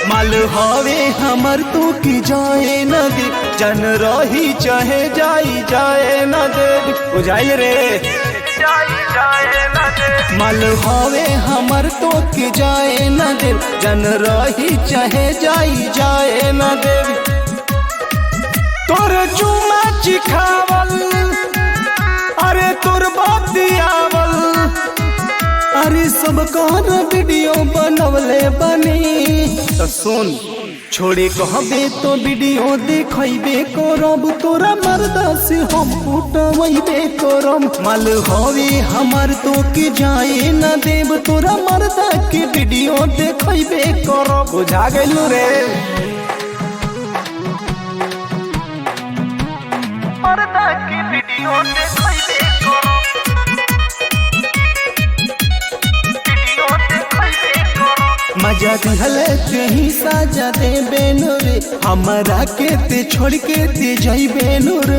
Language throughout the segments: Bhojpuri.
माल हवे हमर तू की जाए न दे, जन रही चाहे जाई जाए न दे, बुझाइल रे माल हवे हमर तो की जाए न दे, जन रही चाहे जाई जाए न दे। तोर चुमा चिखावल अरे तोर बतियावल अरे सब कहर वीडियो बनवले बनी। तो सुन छोड़े कहबे तो वीडियो देखबे करब, तोरा मर्दा से हम कुटबे करब। माल हवे हमर तो के जाए न देब, तोरा मर्दा के वीडियो देखबे करब। बुझा गइलू रे मर्दा के वीडियो देखबे करब। मजा दिहले ही साजा दे बेनूर, हमरा के ते छोड़ के ते जाई बेनूर,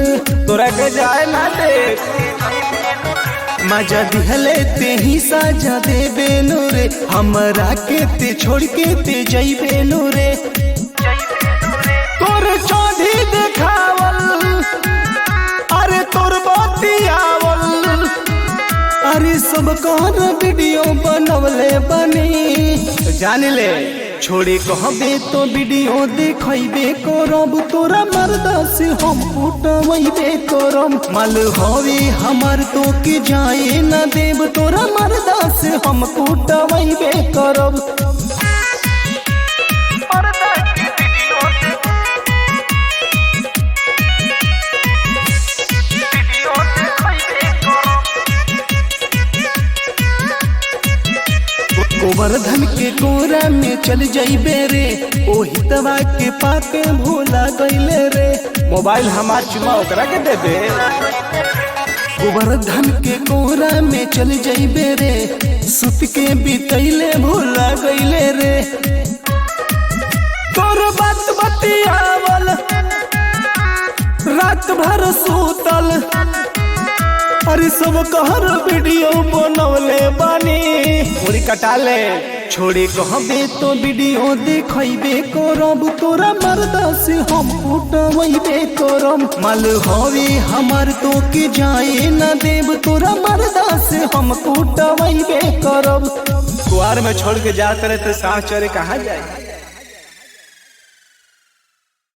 तोरा के जाए ना दे। मजा दिहले ते ही साजा दे बेनूर, हमरा के ते छोड़ के ते जाई बेनूर। तोर चौधी देखावल अरे तोर बतियावल अरे सब कहर वीडियो बनवले बनी। जान ले छोड़े कहबे तो वीडियो देखबे करब, तोरा मर्दा से हम कुटबे करब। माल हवे हमर तो के जाए न देब, तोरा मर्दा से हम कुटबे करब। गोवर्धन के कोरा में चल जाइबे रे, ओही तवा के पाके भूला गइले रे, मोबाइल हमार चुमा ओकरा के देबे। गोवर्धन के कोरा में चल जाइबे रे, सुत के बितैले भूला गइले रे। तोर बात बतियावल रात भर सुतल अरे सब कहर वीडियो बनवले बानी। पूरी कटा ले छोड़े कहबे तो वीडियो देखबे करब, तोरा मर्दा से हम कुटबे करब। माल हवे हमर तो के जाए न देब, तोरा मर्दा से हम कुटबे करब। कुआर में छोड़ के जात रहे तो सांस चढ़े कहाँ जाए।